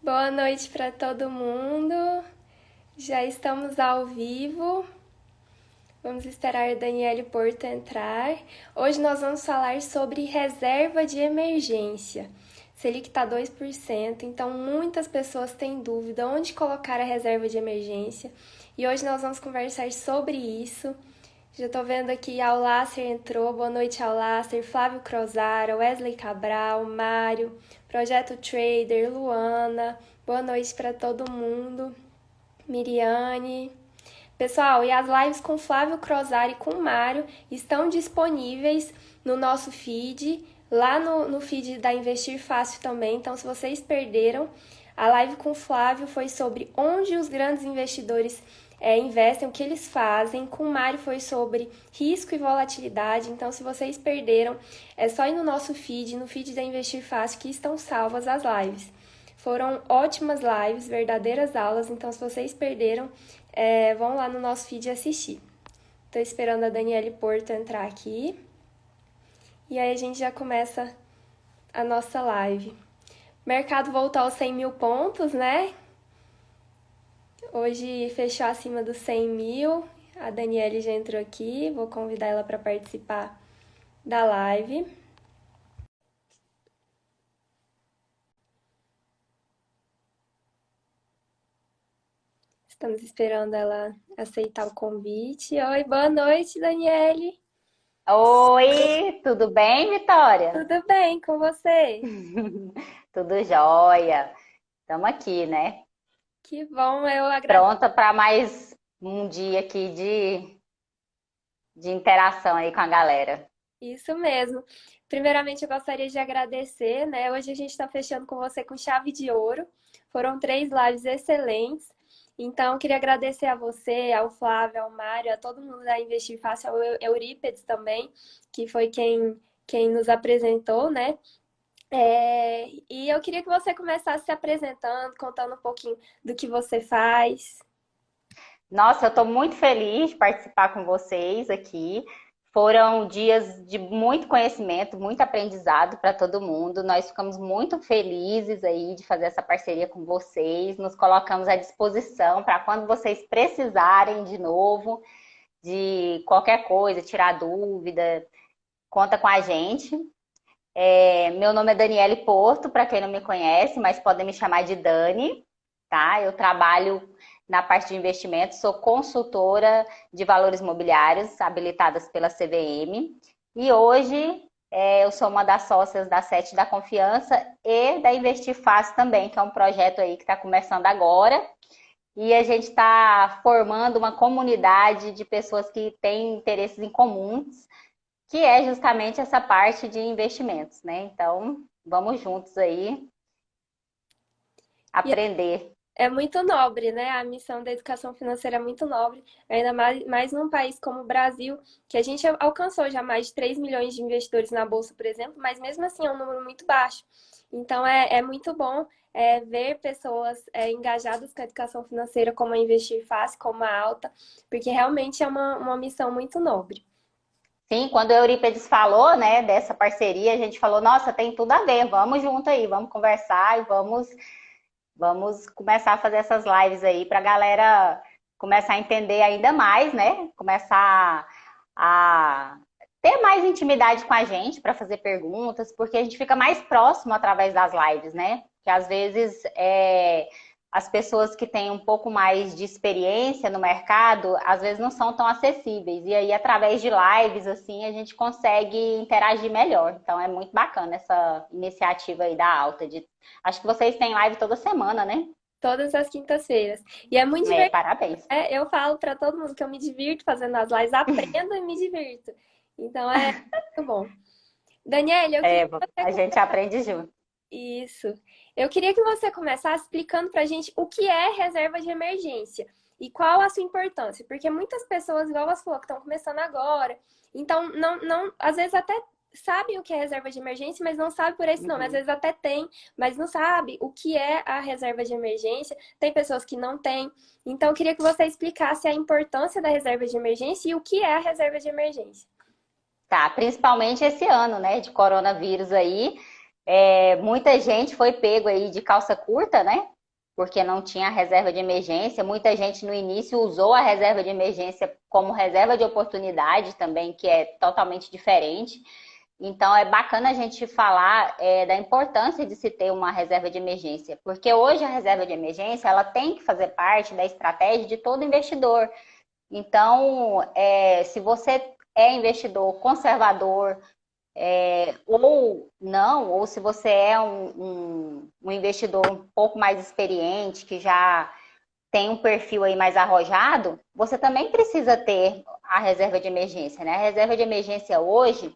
Boa noite para todo mundo. Já estamos ao vivo. Vamos esperar a Daniele Porto entrar. Hoje nós vamos falar sobre reserva de emergência. Selic está 2%, então muitas pessoas têm dúvida onde colocar a reserva de emergência. E hoje nós vamos conversar sobre isso. Já estou vendo aqui, Aulácer entrou, boa noite Aulácer, Flávio Crozara, Wesley Cabral, Mário, Projeto Trader, Luana, boa noite para todo mundo, Miriane. Pessoal, e as lives com Flávio Crozara e com Mário estão disponíveis no nosso feed, lá no feed da Investir Fácil também, então se vocês perderam, a live com o Flávio foi sobre onde os grandes investidores investem, o que eles fazem. Com o Mário foi sobre risco e volatilidade. Então, se vocês perderam, é só ir no nosso feed, no feed da Investir Fácil, que estão salvas as lives. Foram ótimas lives, verdadeiras aulas. Então, se vocês perderam, vão lá no nosso feed assistir. Estou esperando a Daniele Porto entrar aqui. E aí a gente já começa a nossa live. Mercado voltou aos 100 mil pontos, né? Hoje fechou acima dos 100 mil. A Daniele já entrou aqui. Vou convidar ela para participar da live. Estamos esperando ela aceitar o convite. Oi, boa noite, Daniele. Oi, tudo bem, Vitória? Tudo bem com você? Tudo jóia. Estamos aqui, né? Que bom, eu agradeço. Pronta para mais um dia aqui de interação aí com a galera. Isso mesmo. Primeiramente, eu gostaria de agradecer, né? Hoje a gente está fechando com você com chave de ouro. Foram 3 lives excelentes. Então, eu queria agradecer a você, ao Flávio, ao Mário, a todo mundo da Investir Fácil, ao Eurípedes também, que foi quem nos apresentou, né? E eu queria que você começasse se apresentando, contando um pouquinho do que você faz. Nossa, eu estou muito feliz de participar com vocês aqui. Foram dias de muito conhecimento, muito aprendizado para todo mundo. Nós ficamos muito felizes aí de fazer essa parceria com vocês. Nos colocamos à disposição para quando vocês precisarem de novo, de qualquer coisa, tirar dúvida, conta com a gente. Meu nome é Daniele Porto, para quem não me conhece, mas podem me chamar de Dani, tá? Eu trabalho na parte de investimentos, sou consultora de valores imobiliários, habilitadas pela CVM. E hoje eu sou uma das sócias da Sete da Confiança e da Investir Fácil também, que é um projeto aí que está começando agora. E a gente está formando uma comunidade de pessoas que têm interesses em comuns, que é justamente essa parte de investimentos, né? Então, vamos juntos aí E aprender. é muito nobre, né? A missão da educação financeira é muito nobre, ainda mais num país como o Brasil, que a gente alcançou já mais de 3 milhões de investidores na Bolsa, por exemplo, mas mesmo assim é um número muito baixo. Então é muito bom ver pessoas engajadas com a educação financeira, como a Investir Fácil, como a Alta, porque realmente é uma missão muito nobre. Sim, quando o Eurípedes falou, né, dessa parceria, a gente falou, nossa, tem tudo a ver, vamos junto aí, vamos conversar e vamos começar a fazer essas lives aí para a galera começar a entender ainda mais, né? Começar a ter mais intimidade com a gente para fazer perguntas, porque a gente fica mais próximo através das lives, né? Que às vezes as pessoas que têm um pouco mais de experiência no mercado, às vezes não são tão acessíveis. E aí, através de lives, assim, a gente consegue interagir melhor. Então, é muito bacana essa iniciativa aí da Alta. Acho que vocês têm live toda semana, né? Todas as quintas-feiras. E é muito divertido. Parabéns. Eu falo para todo mundo que eu me divirto fazendo as lives, aprendo e me divirto. Então é muito bom. Daniela, eu queria que você A gente aprende junto. Isso. Eu queria que você começasse explicando para a gente o que é reserva de emergência e qual a sua importância, porque muitas pessoas, igual você falou, que estão começando agora, então às vezes até sabem o que é reserva de emergência, mas não sabe por esse nome. Às vezes até tem, mas não sabe o que é a reserva de emergência. Tem pessoas que não têm. Então, eu queria que você explicasse a importância da reserva de emergência e o que é a reserva de emergência. Tá, principalmente esse ano, né, de coronavírus aí. Muita gente foi pego aí de calça curta, né? porque não tinha reserva de emergência. Muita gente no início usou a reserva de emergência como reserva de oportunidade também, que é totalmente diferente. Então, é bacana a gente falar da importância de se ter uma reserva de emergência, porque hoje a reserva de emergência ela tem que fazer parte da estratégia de todo investidor. Então, se você é investidor conservador, ou não, ou se você é um investidor um pouco mais experiente, que já tem um perfil aí mais arrojado, você também precisa ter a reserva de emergência, né? A reserva de emergência hoje,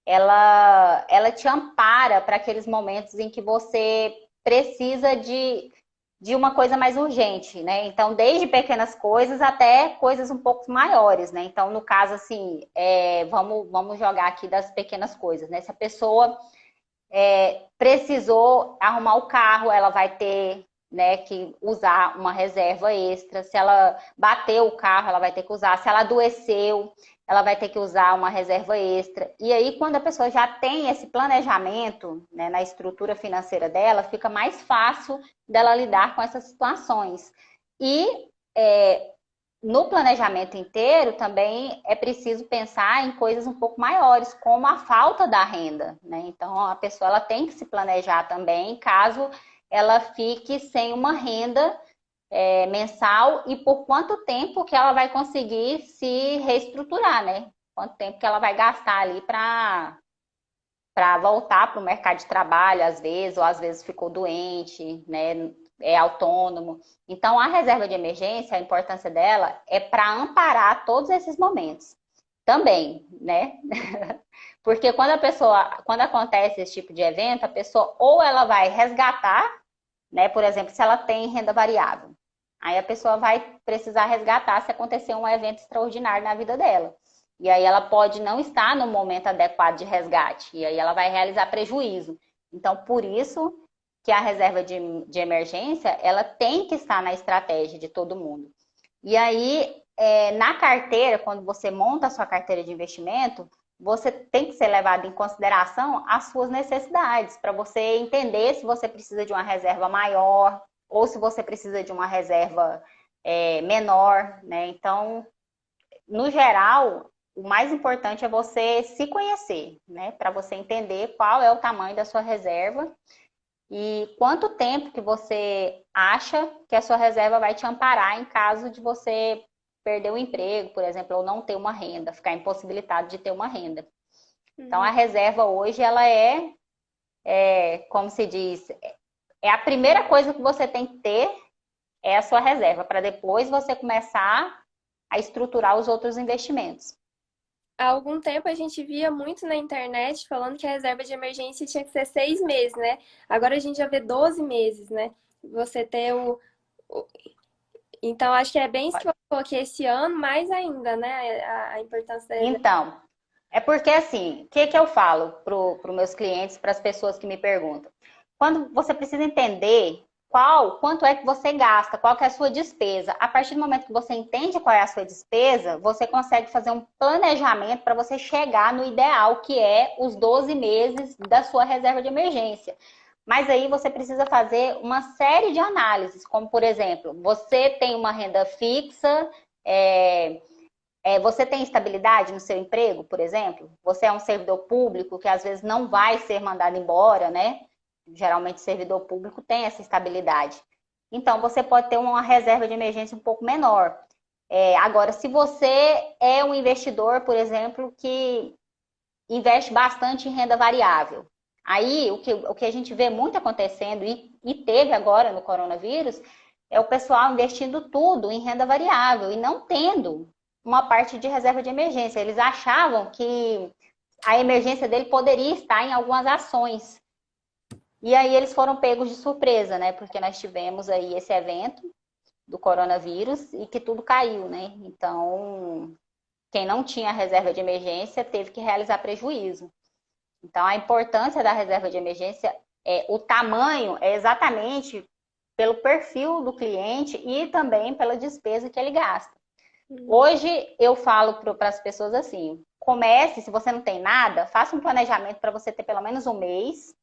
ela te ampara para aqueles momentos em que você precisa de uma coisa mais urgente, né? Então, desde pequenas coisas até coisas um pouco maiores, né? Então, no caso, assim, vamos jogar aqui das pequenas coisas, né? Se a pessoa precisou arrumar o carro, ela vai ter, né, que usar uma reserva extra. Se ela bateu o carro, ela vai ter que usar. Se ela adoeceu, ela vai ter que usar uma reserva extra. E aí, quando a pessoa já tem esse planejamento, né, na estrutura financeira dela, fica mais fácil dela lidar com essas situações. E no planejamento inteiro também é preciso pensar em coisas um pouco maiores, como a falta da renda, né? Então a pessoa ela tem que se planejar também, caso ela fique sem uma renda mensal e por quanto tempo que ela vai conseguir se reestruturar, né? Quanto tempo que ela vai gastar ali para voltar para o mercado de trabalho, às vezes, ou às vezes ficou doente, né? É autônomo. Então, a reserva de emergência, a importância dela é para amparar todos esses momentos também, né? Porque quando acontece esse tipo de evento, a pessoa ou ela vai resgatar, né? Por exemplo, se ela tem renda variável, aí a pessoa vai precisar resgatar se acontecer um evento extraordinário na vida dela. E aí ela pode não estar no momento adequado de resgate, e aí ela vai realizar prejuízo. Então, por isso que a reserva de emergência, ela tem que estar na estratégia de todo mundo. E aí, na carteira, quando você monta a sua carteira de investimento, você tem que ser levado em consideração as suas necessidades, para você entender se você precisa de uma reserva maior ou se você precisa de uma reserva menor, né? Então, no geral, o mais importante é você se conhecer, né? Para você entender qual é o tamanho da sua reserva e quanto tempo que você acha que a sua reserva vai te amparar em caso de você perder o emprego, por exemplo, ou não ter uma renda, ficar impossibilitado de ter uma renda. Então, a reserva hoje, ela como se diz, é a primeira coisa que você tem que ter, é a sua reserva, para depois você começar a estruturar os outros investimentos. Há algum tempo a gente via muito na internet falando que a reserva de emergência tinha que ser 6 meses, né? Agora a gente já vê 12 meses, né? Você ter o- Então, acho que é bem isso que eu coloquei esse ano, mais ainda, né? A importância da reserva. Então, é porque assim, o que eu falo para os meus clientes, para as pessoas que me perguntam? Quando você precisa entender quanto é que você gasta, qual que é a sua despesa. A partir do momento que você entende qual é a sua despesa, você consegue fazer um planejamento para você chegar no ideal, que é os 12 meses da sua reserva de emergência. Mas aí você precisa fazer uma série de análises, como por exemplo, você tem uma renda fixa, você tem estabilidade no seu emprego, por exemplo? Você é um servidor público que às vezes não vai ser mandado embora, né? Geralmente, servidor público tem essa estabilidade. Então, você pode ter uma reserva de emergência um pouco menor. Agora, se você é um investidor, por exemplo, que investe bastante em renda variável, aí o que a gente vê muito acontecendo, e teve agora no coronavírus, é o pessoal investindo tudo em renda variável e não tendo uma parte de reserva de emergência. Eles achavam que a emergência dele poderia estar em algumas ações. E aí eles foram pegos de surpresa, né? Porque nós tivemos aí esse evento do coronavírus e que tudo caiu, né? Então, quem não tinha reserva de emergência teve que realizar prejuízo. Então, a importância da reserva de emergência o tamanho é exatamente pelo perfil do cliente e também pela despesa que ele gasta. Hoje eu falo para as pessoas assim: comece, se você não tem nada, faça um planejamento para você ter pelo menos um mês.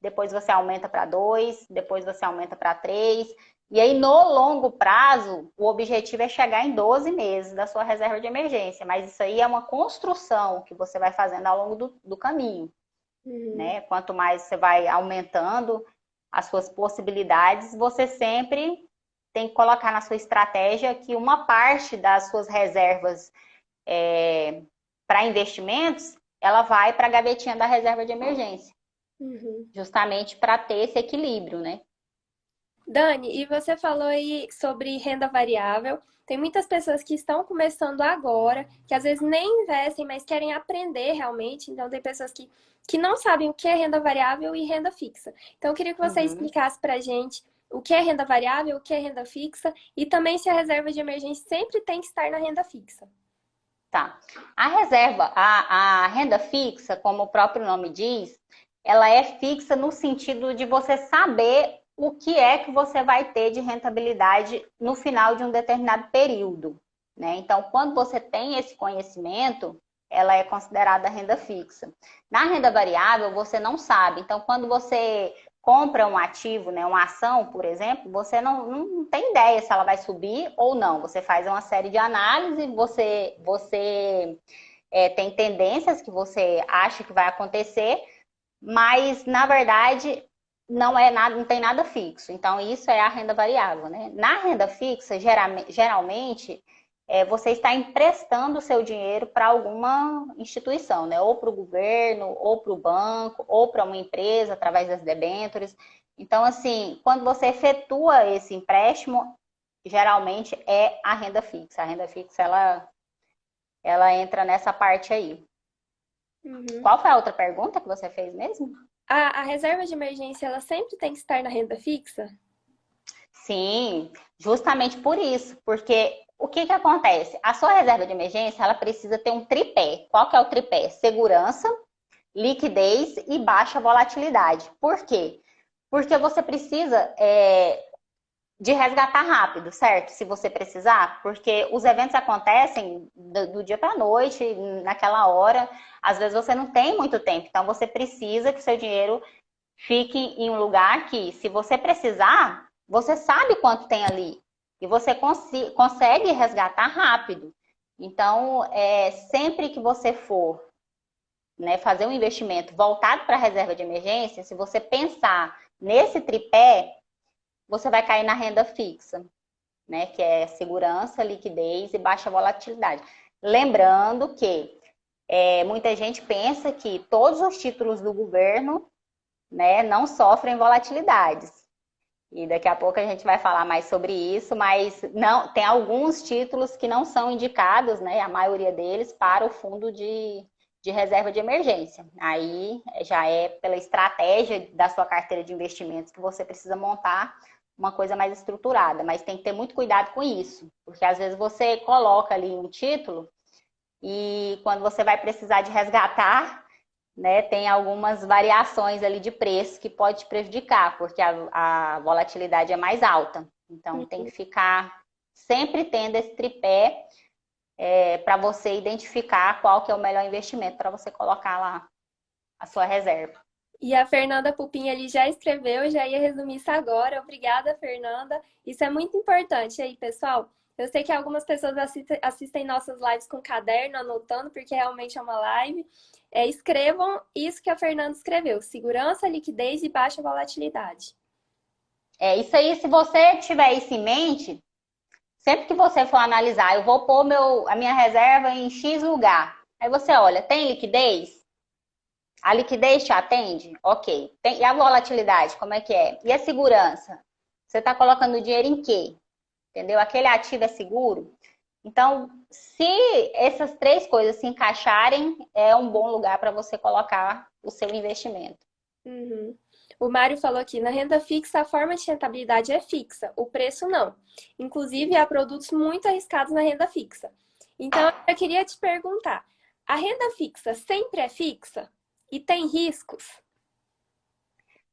depois você aumenta para 2, depois você aumenta para 3. E aí, no longo prazo, o objetivo é chegar em 12 meses da sua reserva de emergência. Mas isso aí é uma construção que você vai fazendo ao longo do caminho, né? Quanto mais você vai aumentando as suas possibilidades, você sempre tem que colocar na sua estratégia que uma parte das suas reservas para investimentos, ela vai para a gavetinha da reserva de emergência. Justamente para ter esse equilíbrio, né? Dani, e você falou aí sobre renda variável. Tem muitas pessoas que estão começando agora, que às vezes nem investem, mas querem aprender realmente. Então, tem pessoas que não sabem o que é renda variável e renda fixa. Então, eu queria que você explicasse para a gente o que é renda variável, o que é renda fixa e também se a reserva de emergência sempre tem que estar na renda fixa. Tá. A reserva, a renda fixa, como o próprio nome diz, ela é fixa no sentido de você saber o que é que você vai ter de rentabilidade no final de um determinado período, né? Então, quando você tem esse conhecimento, ela é considerada renda fixa. Na renda variável, você não sabe. Então, quando você compra um ativo, né, uma ação, por exemplo, você não tem ideia se ela vai subir ou não. Você faz uma série de análises, você tem tendências que você acha que vai acontecer, mas na verdade não é nada, não tem nada fixo. Então, isso é a renda variável, né? Na renda fixa, geralmente você está emprestando o seu dinheiro para alguma instituição, né? Ou para o governo, ou para o banco, ou para uma empresa através das debêntures. Então, assim, quando você efetua esse empréstimo, geralmente é a renda fixa. A renda fixa, ela entra nessa parte aí. Qual foi a outra pergunta que você fez mesmo? A reserva de emergência, ela sempre tem que estar na renda fixa? Sim, justamente por isso, porque o que acontece? A sua reserva de emergência, ela precisa ter um tripé. Qual que é o tripé? Segurança, liquidez e baixa volatilidade. Por quê? Porque você precisa de resgatar rápido, certo? Se você precisar, porque os eventos acontecem do dia para a noite, naquela hora, às vezes você não tem muito tempo, então você precisa que o seu dinheiro fique em um lugar que, se você precisar, você sabe quanto tem ali e você consegue resgatar rápido. Então, sempre que você for, né, fazer um investimento voltado para a reserva de emergência, se você pensar nesse tripé, você vai cair na renda fixa, né, que é segurança, liquidez e baixa volatilidade. Lembrando que muita gente pensa que todos os títulos do governo, né, não sofrem volatilidades. E daqui a pouco a gente vai falar mais sobre isso, mas não, tem alguns títulos que não são indicados, né, a maioria deles, para o fundo de reserva de emergência. Aí já é pela estratégia da sua carteira de investimentos que você precisa montar uma coisa mais estruturada, mas tem que ter muito cuidado com isso, porque às vezes você coloca ali um título e quando você vai precisar de resgatar, né, tem algumas variações ali de preço que pode te prejudicar, porque a volatilidade é mais alta. Então, tem que ficar sempre tendo esse tripé para você identificar qual que é o melhor investimento para você colocar lá a sua reserva. E a Fernanda Pupim ali já escreveu, já ia resumir isso agora. Obrigada, Fernanda. Isso é muito importante aí, pessoal. Eu sei que algumas pessoas assistem nossas lives com caderno, anotando, porque realmente é uma live. Escrevam isso que a Fernanda escreveu: segurança, liquidez e baixa volatilidade. Isso aí, se você tiver isso em mente, sempre que você for analisar, eu vou pôr a minha reserva em X lugar. Aí você olha, tem liquidez? A liquidez te atende? Ok. E a volatilidade, como é que é? E a segurança? Você está colocando o dinheiro em quê? Entendeu? Aquele ativo é seguro? Então, se essas três coisas se encaixarem, é um bom lugar para você colocar o seu investimento. O Mário falou aqui, na renda fixa a forma de rentabilidade é fixa, o preço não. Inclusive, há produtos muito arriscados na renda fixa. Então, eu queria te perguntar, a renda fixa sempre é fixa? E tem riscos?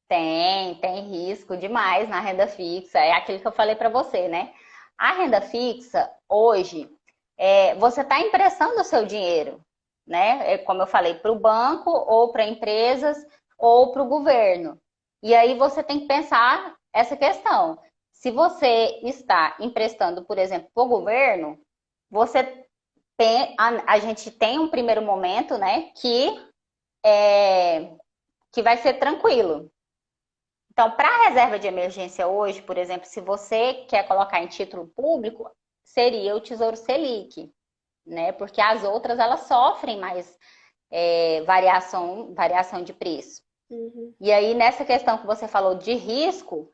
Tem risco demais na renda fixa. É aquilo que eu falei para você, né? A renda fixa, hoje, você está emprestando o seu dinheiro, né? Como eu falei, para o banco, ou para empresas, ou para o governo. E aí você tem que pensar essa questão. Se você está emprestando, por exemplo, para o governo, você a gente tem um primeiro momento, né, que vai ser tranquilo. Então, para a reserva de emergência hoje, por exemplo, se você quer colocar em título público, seria o Tesouro Selic, né? Porque as outras elas sofrem mais variação de preço. Uhum. E aí, nessa questão que você falou de risco,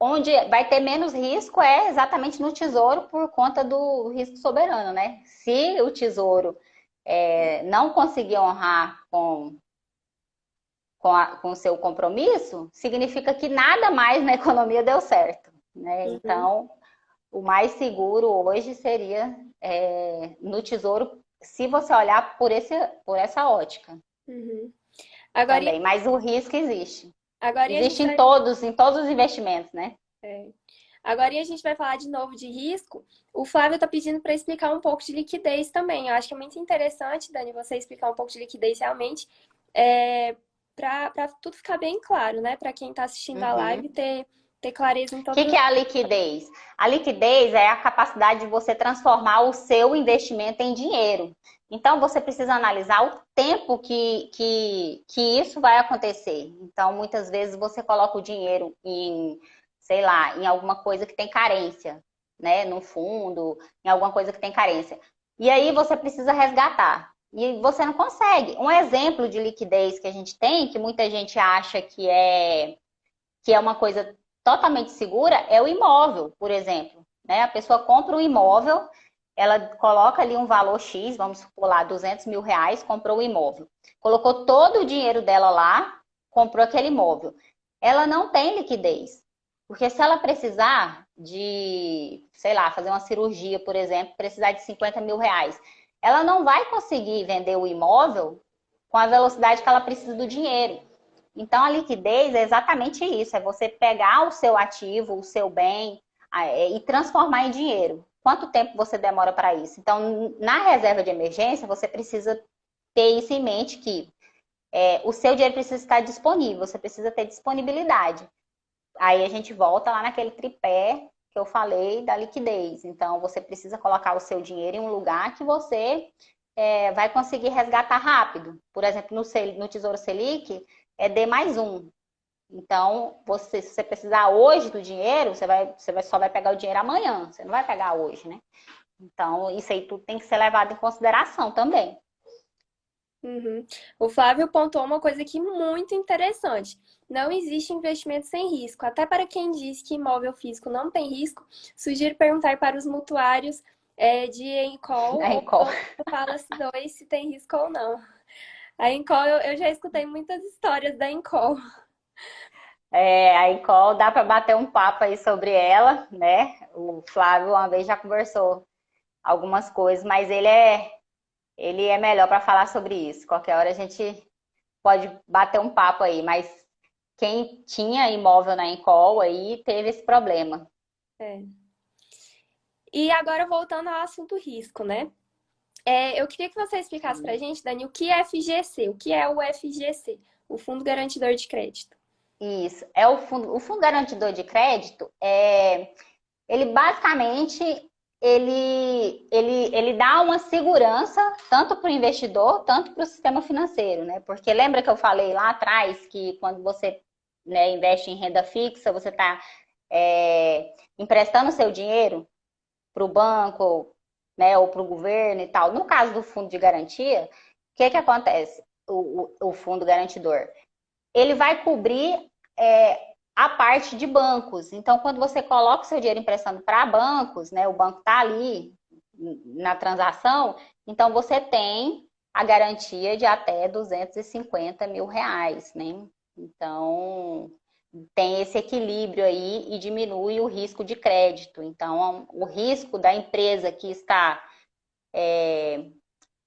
onde vai ter menos risco é exatamente no Tesouro por conta do risco soberano, né? Se o Tesouro não conseguir honrar com o seu compromisso, significa que nada mais na economia deu certo, né? Uhum. Então, o mais seguro hoje seria no Tesouro, se você olhar por essa ótica Uhum. Agora, também. Mas o risco existe. agora a Existe gente vai. em todos os investimentos, né? É. Agora a gente vai falar de novo de risco. O Flávio está pedindo para explicar um pouco de liquidez também. Eu acho que é muito interessante, Dani, você explicar um pouco de liquidez realmente, para tudo ficar bem claro, né? Para quem está assistindo a live Uhum. ter clareza em O que todas. é a liquidez? A liquidez é a capacidade de você transformar o seu investimento em dinheiro. Então, você precisa analisar o tempo que isso vai acontecer. Então, muitas vezes você coloca o dinheiro em, sei lá, em alguma coisa que tem carência, né? No fundo, em alguma coisa que tem carência. E aí você precisa resgatar. E você não consegue. Um exemplo de liquidez que a gente tem, que muita gente acha que é uma coisa totalmente segura, é o imóvel, por exemplo. Né? A pessoa compra um imóvel, ela coloca ali um valor X, vamos supor lá, R$ 200.000, comprou o imóvel. Colocou todo o dinheiro dela lá, comprou aquele imóvel. Ela não tem liquidez. Porque se ela precisar de, sei lá, fazer uma cirurgia, por exemplo, precisar de R$ 50.000, ela não vai conseguir vender o imóvel com a velocidade que ela precisa do dinheiro. Então, a liquidez é exatamente isso: é você pegar o seu ativo, o seu bem, e transformar em dinheiro. Quanto tempo você demora para isso? Então, na reserva de emergência, você precisa ter isso em mente que o seu dinheiro precisa estar disponível, você precisa ter disponibilidade. Aí a gente volta lá naquele tripé que eu falei da liquidez. Então, você precisa colocar o seu dinheiro em um lugar que você vai conseguir resgatar rápido. Por exemplo, no Tesouro Selic, é D+1. Então, se você precisar hoje do dinheiro, só vai pegar o dinheiro amanhã, você não vai pegar hoje, né? Então, isso aí tudo tem que ser levado em consideração também. Uhum. O Flávio pontuou uma coisa aqui muito interessante. Não existe investimento sem risco. Até para quem diz que imóvel físico não tem risco, sugiro perguntar para os mutuários de Encol Aí, ou Banco Palace 2 se tem risco ou não. A Encol, eu já escutei muitas histórias da Encol. a Icol, dá para bater um papo aí sobre ela, né? O Flávio uma vez já conversou algumas coisas, mas ele é melhor para falar sobre isso. Qualquer hora a gente pode bater um papo aí, mas quem tinha imóvel na Encol aí teve esse problema. É. E agora voltando ao assunto risco, né? Eu queria que você explicasse para a gente, Dani, o que é FGC? O que é o FGC? O Fundo Garantidor de Crédito. Isso, é o fundo garantidor de crédito, ele basicamente ele dá uma segurança tanto para o investidor, tanto para o sistema financeiro, né? Porque lembra que eu falei lá atrás que quando você, né, investe em renda fixa, você está emprestando seu dinheiro para o banco, né, ou para o governo e tal. No caso do fundo de garantia, o que acontece? O fundo garantidor ele vai cobrir a parte de bancos. Então, quando você coloca o seu dinheiro emprestando para bancos, né, o banco está ali na transação, então você tem a garantia de até R$ 250.000, né? Então, tem esse equilíbrio aí e diminui o risco de crédito. Então, o risco da empresa que está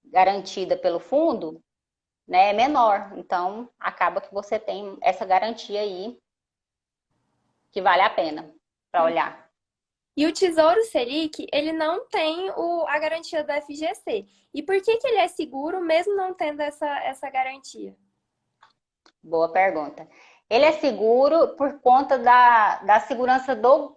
garantida pelo fundo, né, é menor. Então, acaba que você tem essa garantia aí que vale a pena para olhar. E o Tesouro Selic, ele não tem a garantia do FGC. E por que ele é seguro mesmo não tendo essa garantia? Boa pergunta. Ele é seguro por conta da segurança do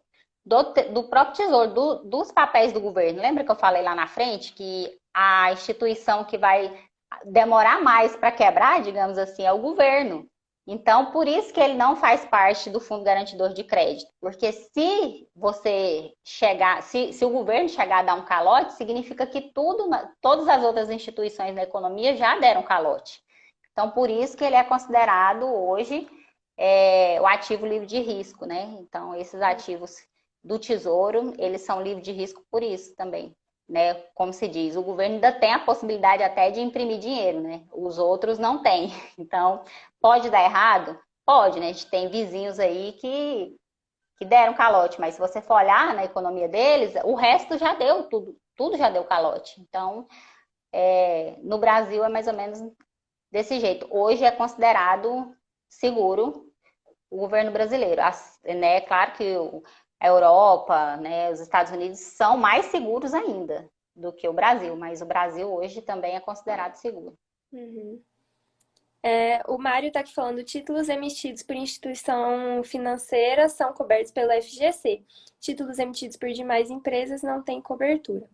próprio Tesouro, dos papéis do governo. Lembra que eu falei lá na frente que a instituição que vai demorar mais para quebrar, digamos assim, é o governo. Então, por isso que ele não faz parte do Fundo Garantidor de Crédito. Porque se você chegar, se o governo chegar a dar um calote, significa que todas as outras instituições da economia já deram calote. Então, por isso que ele é considerado hoje o ativo livre de risco, né? Então, esses ativos do Tesouro, eles são livres de risco por isso também, né? Como se diz, o governo ainda tem a possibilidade até de imprimir dinheiro, né? Os outros não têm. Então, pode dar errado? Pode, né? A gente tem vizinhos aí que deram calote, mas se você for olhar na economia deles, o resto já deu, tudo já deu calote. Então, no Brasil é mais ou menos desse jeito. Hoje é considerado seguro o governo brasileiro. Né? Claro que a Europa, né, os Estados Unidos são mais seguros ainda do que o Brasil, mas o Brasil hoje também é considerado seguro. Uhum. O Mário está aqui falando, títulos emitidos por instituição financeira são cobertos pelo FGC. Títulos emitidos por demais empresas não têm cobertura.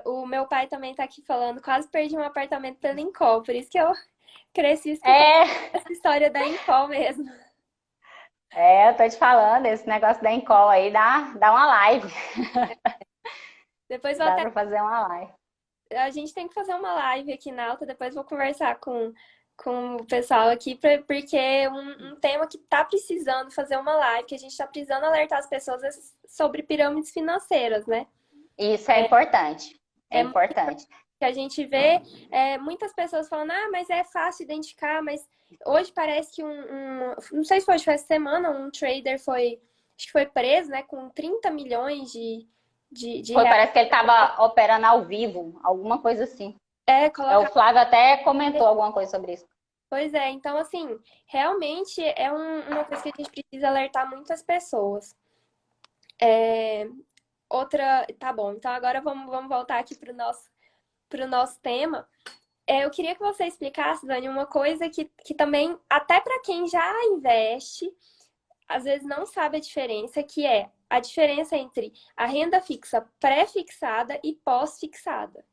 O meu pai também está aqui falando, quase perdi um apartamento pela Incol, por isso que eu cresci escutando essa história da Incol mesmo. Eu tô te falando, esse negócio da Incol aí dá uma live. Depois Dá para fazer uma live. a gente tem que fazer uma live aqui na Alta, depois vou conversar com o pessoal aqui, porque é um tema que tá precisando fazer uma live, que a gente tá precisando alertar as pessoas sobre pirâmides financeiras, né? Isso é importante. É importante. Que a gente vê muitas pessoas falando, mas é fácil identificar, mas hoje parece que não sei se foi essa semana, um trader acho que foi preso, né, com 30 milhões de Foi, reais. parece que ele estava operando ao vivo, alguma coisa assim. O Colocar. Flávio até comentou alguma coisa sobre isso. Pois é, então assim, realmente é uma coisa que a gente precisa alertar muitas pessoas. Outra, tá bom, então agora vamos voltar aqui pro nosso tema. Eu queria que você explicasse, Dani, uma coisa que também, até para quem já investe, às vezes não sabe a diferença, que é a diferença entre a renda fixa pré-fixada e pós-fixada.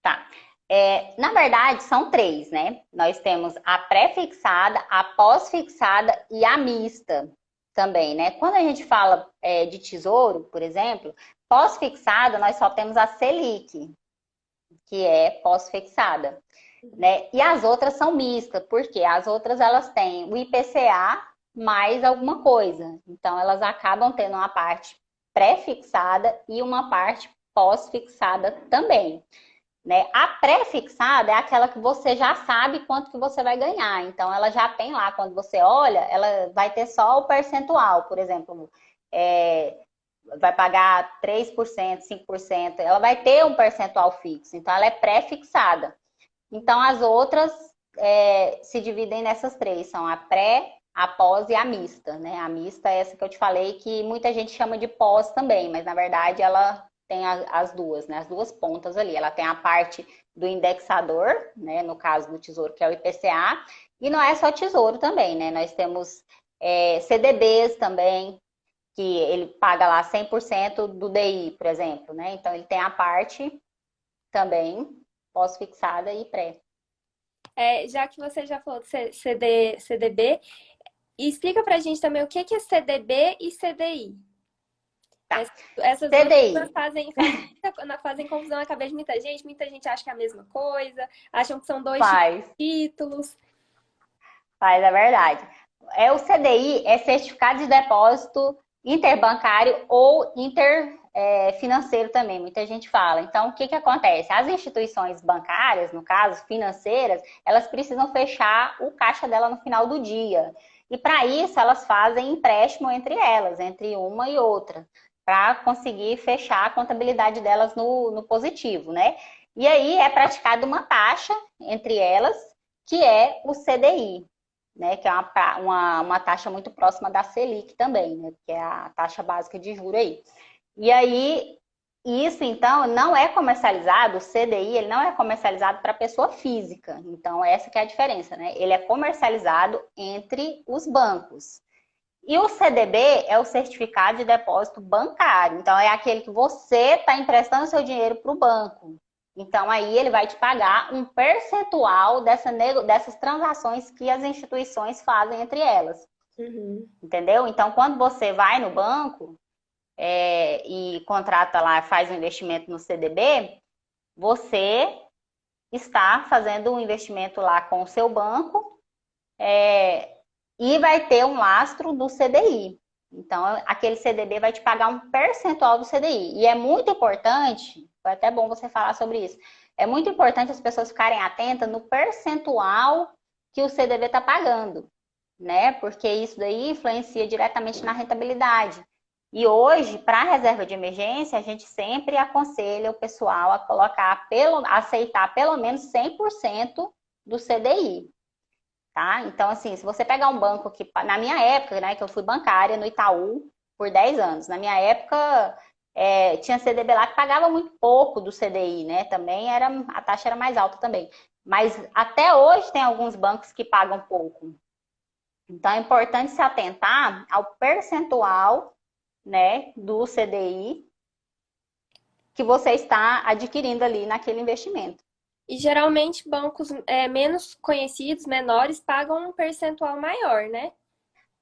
Tá. Na verdade, são três, né? Nós temos a pré-fixada, a pós-fixada e a mista também, né? Quando a gente fala de tesouro, por exemplo, pós-fixada, nós só temos a Selic, que é pós-fixada, né? E as outras são mistas, porque as outras elas têm o IPCA mais alguma coisa. Então, elas acabam tendo uma parte pré-fixada e uma parte pós-fixada também. Né? A pré-fixada é aquela que você já sabe quanto que você vai ganhar. Então, ela já tem lá, quando você olha, ela vai ter só o percentual. Por exemplo, vai pagar 3%, 5%. Ela vai ter um percentual fixo. Então, ela é pré-fixada. Então, as outras se dividem nessas três. São a pré, a pós e a mista. Né? A mista é essa que eu te falei, que muita gente chama de pós também. Mas, na verdade, ela tem as duas, né? As duas pontas ali. Ela tem a parte do indexador, né? No caso do Tesouro, que é o IPCA. E não é só Tesouro também, né? Nós temos CDBs também, que ele paga lá 100% do DI, por exemplo, né? Então, ele tem a parte também pós-fixada e pré. Já que você já falou de CDB, explica pra gente também o que é CDB e CDI. Tá. Essas CDI. duas fazem confusão na cabeça de muita gente acha que é a mesma coisa, acham que são dois títulos. É verdade. O CDI é Certificado de Depósito Interbancário ou Interfinanceiro também, muita gente fala. Então, o que acontece? As instituições bancárias, no caso, financeiras, elas precisam fechar o caixa dela no final do dia. E para isso, elas fazem empréstimo entre elas, entre uma e outra, para conseguir fechar a contabilidade delas no positivo, né? E aí é praticada uma taxa entre elas, que é o CDI, né? Que é uma taxa muito próxima da Selic também, né? Que é a taxa básica de juros aí. E aí, Isso, então, não é comercializado, o CDI, ele não é comercializado para pessoa física. Então, essa que é a diferença, né? Ele é comercializado entre os bancos. E o CDB é o certificado de depósito bancário. Então, é aquele que você está emprestando seu dinheiro para o banco. Então, aí ele vai te pagar um percentual dessas transações que as instituições fazem entre elas. Uhum. Entendeu? Então, quando você vai no banco e contrata lá, faz um investimento no CDB, você está fazendo um investimento lá com o seu banco e vai ter um lastro do CDI. Então, aquele CDB vai te pagar um percentual do CDI. E é muito importante, foi até bom você falar sobre isso, é muito importante as pessoas ficarem atentas no percentual que o CDB está pagando, né? Porque isso daí influencia diretamente na rentabilidade. E hoje, para a reserva de emergência, a gente sempre aconselha o pessoal a aceitar pelo menos 100% do CDI. Tá? Então, assim, se você pegar um banco que, na minha época, né, que eu fui bancária no Itaú por 10 anos, na minha época tinha CDB lá que pagava muito pouco do CDI, né? Também a taxa era mais alta também. Mas até hoje tem alguns bancos que pagam pouco. Então é importante se atentar ao percentual, né, do CDI que você está adquirindo ali naquele investimento. E geralmente bancos menos conhecidos, menores, pagam um percentual maior, né?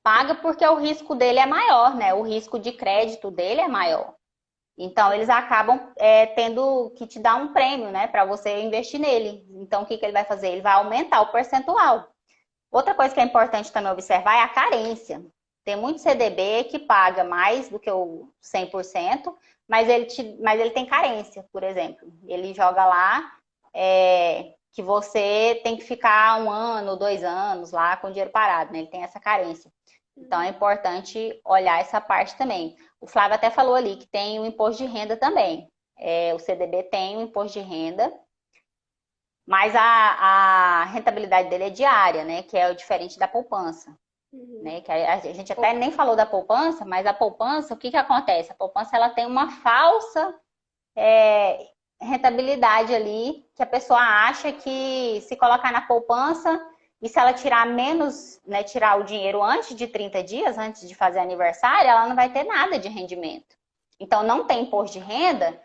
Paga porque o risco dele é maior, né? O risco de crédito dele é maior. Então, eles acabam tendo que te dar um prêmio, né, para você investir nele. Então, o que ele vai fazer? Ele vai aumentar o percentual. Outra coisa que é importante também observar é a carência. Tem muito CDB que paga mais do que o 100%, mas ele tem carência, por exemplo. Ele joga lá que você tem que ficar 1 ano, 2 anos lá com o dinheiro parado, né? Ele tem essa carência. Então, é importante olhar essa parte também. O Flávio até falou ali que tem o imposto de renda também. O CDB tem o imposto de renda, mas a rentabilidade dele é diária, né? Que é o diferente da poupança. Uhum. Né? Que a gente até nem falou da poupança, mas a poupança, o que acontece? A poupança ela tem uma falsa rentabilidade ali, que a pessoa acha que se colocar na poupança e se ela tirar menos, né, tirar o dinheiro antes de 30 dias, antes de fazer aniversário, ela não vai ter nada de rendimento. Então, não tem imposto de renda,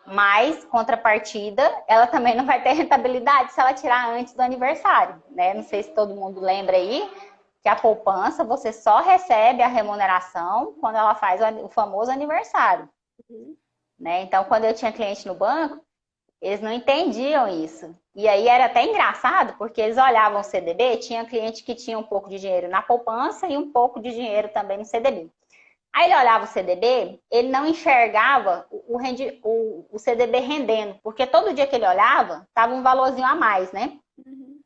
mas, contrapartida, ela também não vai ter rentabilidade se ela tirar antes do aniversário, né? Não sei se todo mundo lembra aí que a poupança, você só recebe a remuneração quando ela faz o famoso aniversário, Uhum. né? Então, quando eu tinha cliente no banco, eles não entendiam isso. E aí era até engraçado, porque eles olhavam o CDB, tinha cliente que tinha um pouco de dinheiro na poupança e um pouco de dinheiro também no CDB. Aí ele olhava o CDB, ele não enxergava o CDB rendendo, porque todo dia que ele olhava, estava um valorzinho a mais, né? Uhum.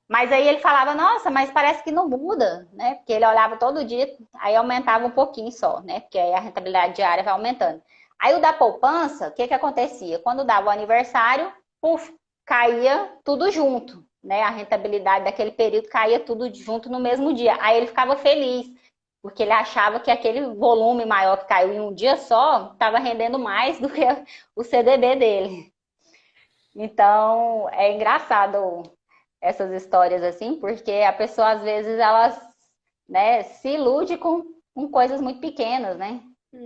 Mas aí ele falava, nossa, mas parece que não muda, né? Porque ele olhava todo dia, aí aumentava um pouquinho só, né? Porque aí a rentabilidade diária vai aumentando. Aí o da poupança, o que que acontecia? Quando dava o aniversário, puf, caía tudo junto, né? A rentabilidade daquele período caía tudo junto no mesmo dia. Aí ele ficava feliz, porque ele achava que aquele volume maior que caiu em um dia só estava rendendo mais do que o CDB dele. Então, é engraçado essas histórias assim, porque a pessoa às vezes ela, né, se ilude com coisas muito pequenas, né?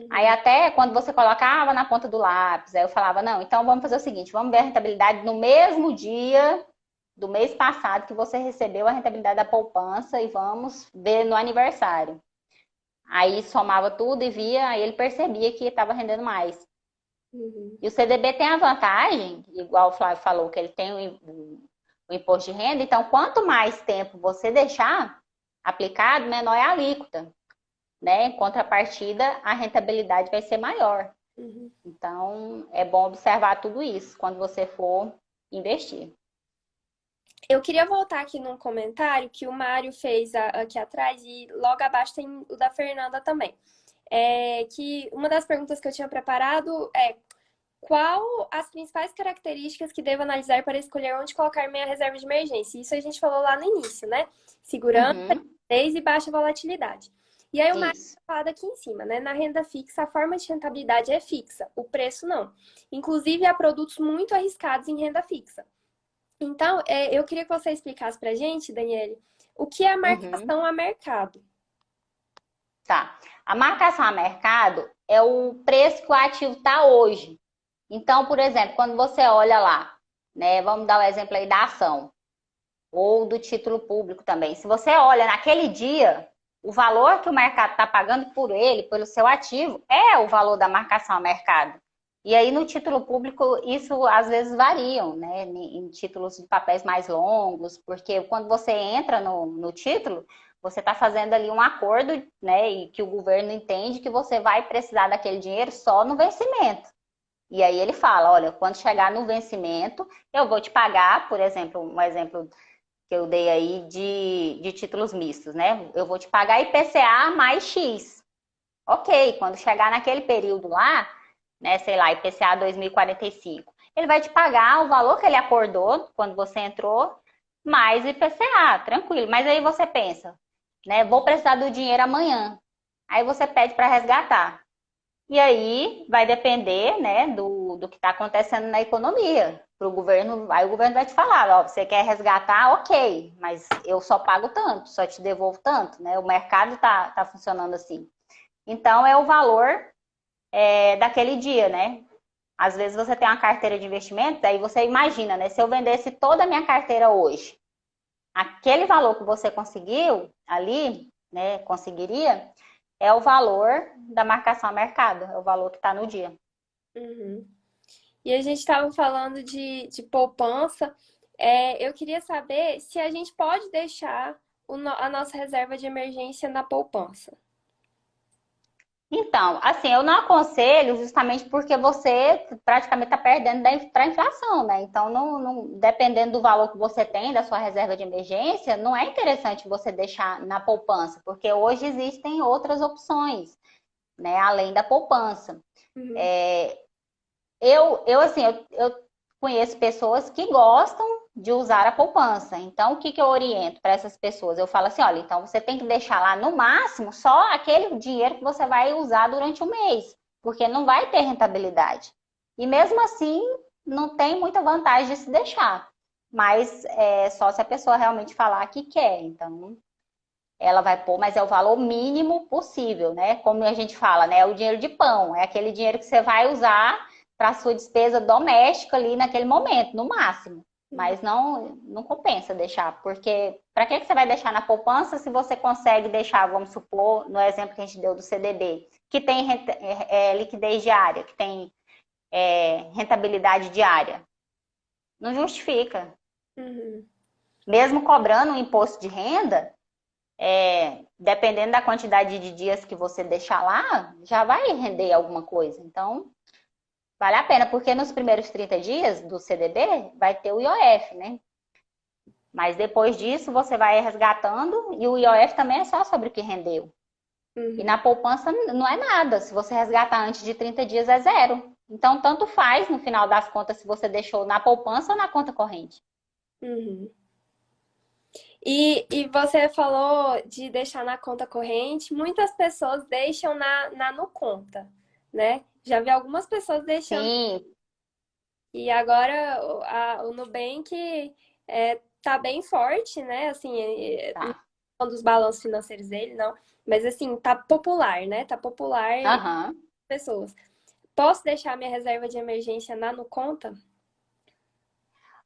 Aí Uhum. até quando você colocava na ponta do lápis, aí eu falava, não, então vamos fazer o seguinte, vamos ver a rentabilidade no mesmo dia do mês passado que você recebeu a rentabilidade da poupança e vamos ver no aniversário. Aí somava tudo e via, aí ele percebia que estava rendendo mais. Uhum. E o CDB tem a vantagem, igual o Flávio falou, que ele tem o imposto de renda, então quanto mais tempo você deixar aplicado, menor é a alíquota, né? Em contrapartida, a rentabilidade vai ser maior. Uhum. Então, é bom observar tudo isso quando você for investir. Eu queria voltar aqui num comentário que o Mário fez aqui atrás e logo abaixo tem o da Fernanda também. Que uma das perguntas que eu tinha preparado é qual as principais características que devo analisar para escolher onde colocar minha reserva de emergência? Isso a gente falou lá no início, né? Segurança, Uhum. liquidez e baixa volatilidade. E aí o mais Isso. falado aqui em cima, né? Na renda fixa, a forma de rentabilidade é fixa, o preço não. Inclusive, há produtos muito arriscados em renda fixa. Então, eu queria que você explicasse pra gente, Daniele, o que é Uhum. marcação a mercado. Tá. A marcação a mercado é o preço que o ativo está hoje. Então, por exemplo, quando você olha lá, né? Vamos dar o exemplo aí da ação ou do título público também. Se você olha naquele dia, o valor que o mercado está pagando por ele, pelo seu ativo, é o valor da marcação a mercado. E aí no título público isso às vezes variam, né? Em títulos de papéis mais longos, porque quando você entra no título, você está fazendo ali um acordo, né? E que o governo entende que você vai precisar daquele dinheiro só no vencimento. E aí ele fala, olha, quando chegar no vencimento, eu vou te pagar, por exemplo, um exemplo que eu dei aí de títulos mistos, né? Eu vou te pagar IPCA mais X. Ok, quando chegar naquele período lá, né, sei lá, IPCA 2045, ele vai te pagar o valor que ele acordou quando você entrou, mais IPCA, tranquilo. Mas aí você pensa, né, vou precisar do dinheiro amanhã. Aí você pede para resgatar. E aí vai depender, né, do que está acontecendo na economia. Pro governo, aí o governo vai te falar, ó, você quer resgatar, ok, mas eu só pago tanto, só te devolvo tanto, né? O mercado tá funcionando assim. Então é o valor daquele dia, né? Às vezes você tem uma carteira de investimentos, aí você imagina, né? Se eu vendesse toda a minha carteira hoje, aquele valor que você conseguiu ali, né, conseguiria, é o valor da marcação a mercado, é o valor que está no dia. Uhum. E a gente estava falando de poupança. Eu queria saber se a gente pode deixar a nossa reserva de emergência na poupança. Então, assim, eu não aconselho justamente porque você praticamente está perdendo para a inflação, né? Então, dependendo do valor que você tem da sua reserva de emergência, não é interessante você deixar na poupança, porque hoje existem outras opções, né? Além da poupança. Uhum, Eu conheço pessoas que gostam de usar a poupança. Então, o que que eu oriento para essas pessoas? Eu falo assim, olha, então você tem que deixar lá no máximo só aquele dinheiro que você vai usar durante o mês, porque não vai ter rentabilidade. E mesmo assim, não tem muita vantagem de se deixar. Mas é só se a pessoa realmente falar que quer. Então, ela vai pôr, mas é o valor mínimo possível, né? Como a gente fala, né? É o dinheiro de pão, é aquele dinheiro que você vai usar para sua despesa doméstica ali naquele momento, no máximo. uhum, Mas não compensa deixar, porque para que você vai deixar na poupança se você consegue deixar, vamos supor, no exemplo que a gente deu do CDB, que tem liquidez diária, que tem rentabilidade diária? Não justifica. uhum, Mesmo cobrando um imposto de renda, dependendo da quantidade de dias que você deixar lá, já vai render alguma coisa. Então, vale a pena, porque nos primeiros 30 dias do CDB vai ter o IOF, né? Mas depois disso você vai resgatando e o IOF também é só sobre o que rendeu. E uhum, na poupança não é nada. Se você resgatar antes de 30 dias é zero. Então, tanto faz no final das contas se você deixou na poupança ou na conta corrente. uhum. E você falou de deixar na conta corrente. Muitas pessoas deixam na no conta, né? Já vi algumas pessoas deixando. Sim, E agora o Nubank tá bem forte, né? Assim, não tá. falando dos balanços financeiros dele, não. Mas assim, tá popular, né? Tá popular entre Aham. as pessoas. Posso deixar minha reserva de emergência na no conta?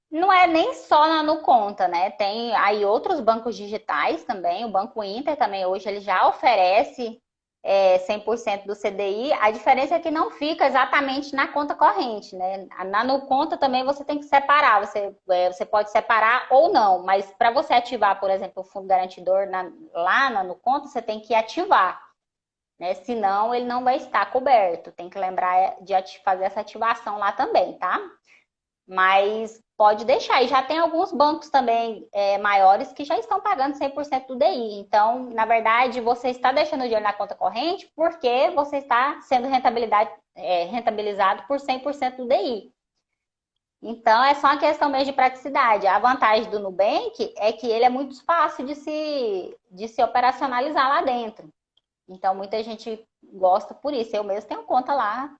Não é nem só na Nuconta, né? Tem aí outros bancos digitais também. O Banco Inter também hoje ele já oferece 100% do CDI. A diferença é que não fica exatamente na conta corrente, né? Na Nuconta também você tem que separar. Você pode separar ou não, mas para você ativar, por exemplo, o fundo garantidor lá na Nuconta, você tem que ativar, né? Senão ele não vai estar coberto. Tem que lembrar de fazer essa ativação lá também, tá? Mas pode deixar. E já tem alguns bancos também maiores que já estão pagando 100% do DI. Então, na verdade, você está deixando o dinheiro na conta corrente porque você está sendo rentabilizado por 100% do DI. Então, é só uma questão mesmo de praticidade. A vantagem do Nubank é que ele é muito fácil de se operacionalizar lá dentro. Então, muita gente gosta por isso. Eu mesmo tenho conta lá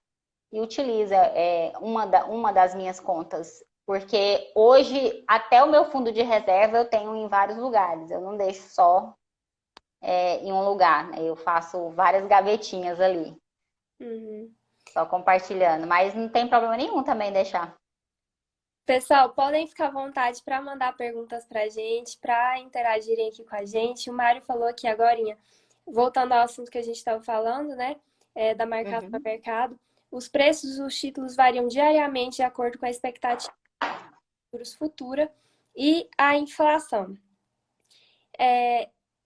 e utiliza uma das minhas contas. Porque hoje, até o meu fundo de reserva eu tenho em vários lugares. Eu não deixo só em um lugar, né? Eu faço várias gavetinhas ali, Uhum. só compartilhando. Mas não tem problema nenhum também deixar. Pessoal, podem ficar à vontade para mandar perguntas para a gente, para interagirem aqui com a gente. O Mário falou aqui agora, voltando ao assunto que a gente estava falando, né, da marcação a Uhum. mercado, os preços dos títulos variam diariamente de acordo com a expectativa de juros futura e a inflação.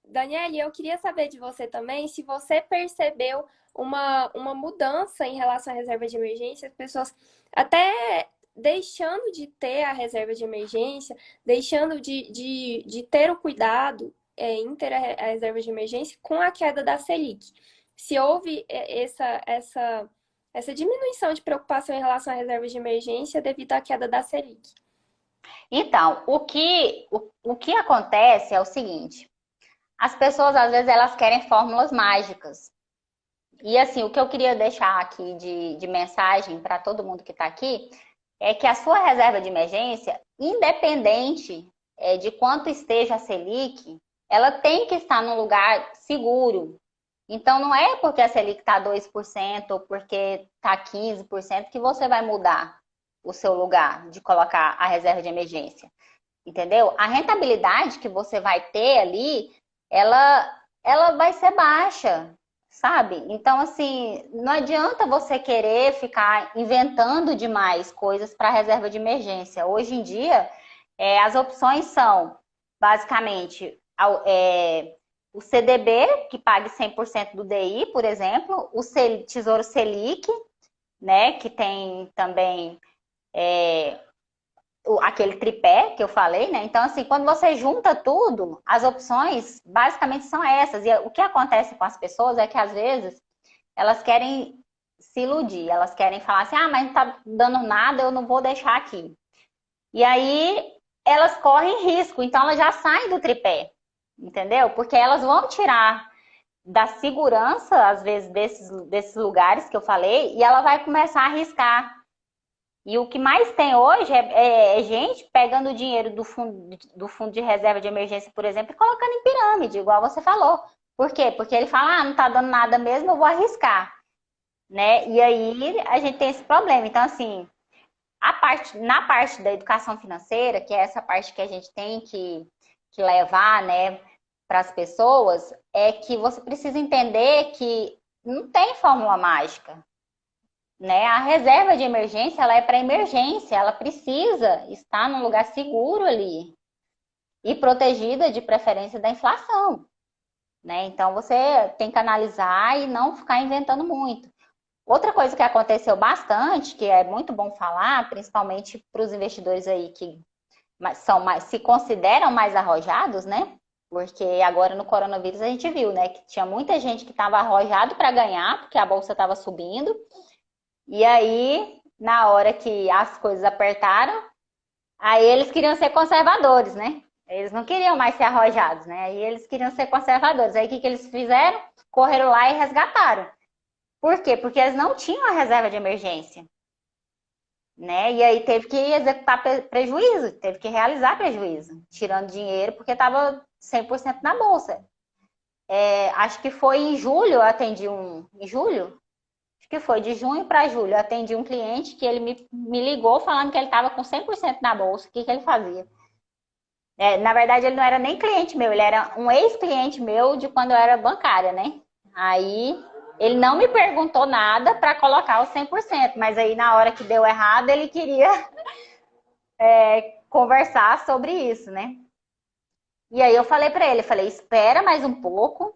Daniele, eu queria saber de você também se você percebeu uma mudança em relação à reserva de emergência, as pessoas até deixando de ter a reserva de emergência, deixando de ter o cuidado em ter a reserva de emergência com a queda da Selic. Se houve essa diminuição de preocupação em relação à reserva de emergência devido à queda da Selic. Então, o que acontece é o seguinte: as pessoas às vezes elas querem fórmulas mágicas. E assim, o que eu queria deixar aqui de mensagem para todo mundo que está aqui é que a sua reserva de emergência, independente de quanto esteja a Selic, ela tem que estar num lugar seguro. Então, não é porque a Selic está 2% ou porque está 15% que você vai mudar o seu lugar de colocar a reserva de emergência. Entendeu? A rentabilidade que você vai ter ali, ela vai ser baixa, sabe? Então, assim, não adianta você querer ficar inventando demais coisas para reserva de emergência. Hoje em dia, as opções são, basicamente, o CDB, que pague 100% do DI, por exemplo, o Tesouro Selic, né, que tem também aquele tripé que eu falei, né? Então, assim, quando você junta tudo, as opções basicamente são essas. E o que acontece com as pessoas é que, às vezes, elas querem se iludir, elas querem falar assim, ah, mas não tá dando nada, eu não vou deixar aqui. E aí, elas correm risco, então elas já saem do tripé, entendeu? Porque elas vão tirar da segurança, às vezes, desses lugares que eu falei, e ela vai começar a arriscar. E o que mais tem hoje é gente pegando o dinheiro do fundo de reserva de emergência, por exemplo, e colocando em pirâmide, igual você falou. Por quê? Porque ele fala, ah, não tá dando nada mesmo, eu vou arriscar, né? E aí a gente tem esse problema. Então, assim, na parte da educação financeira, que é essa parte que a gente tem que levar, né, para as pessoas, é que você precisa entender que não tem fórmula mágica, né? A reserva de emergência, ela é para emergência, ela precisa estar num lugar seguro ali e protegida de preferência da inflação, né? Então você tem que analisar e não ficar inventando muito. Outra coisa que aconteceu bastante, que é muito bom falar, principalmente para os investidores aí que se consideram mais arrojados, né? Porque agora no coronavírus a gente viu, né, que tinha muita gente que estava arrojado para ganhar, porque a bolsa estava subindo. E aí, na hora que as coisas apertaram, aí eles queriam ser conservadores, né? Eles não queriam mais ser arrojados, né? Aí eles queriam ser conservadores. Aí o que, que eles fizeram? Correram lá e resgataram. Por quê? Porque eles não tinham a reserva de emergência, né? E aí teve que executar prejuízo, teve que realizar prejuízo, tirando dinheiro porque estava 100% na bolsa. Acho que foi em julho, eu atendi em julho, que foi de junho para julho. Eu atendi um cliente que ele me ligou falando que ele estava com 100% na bolsa. O que ele fazia? Na verdade, ele não era nem cliente meu, ele era um ex-cliente meu de quando eu era bancária, né? Aí ele não me perguntou nada para colocar o 100%, mas aí na hora que deu errado, ele queria conversar sobre isso, né? E aí eu falei para ele, falei, espera mais um pouco.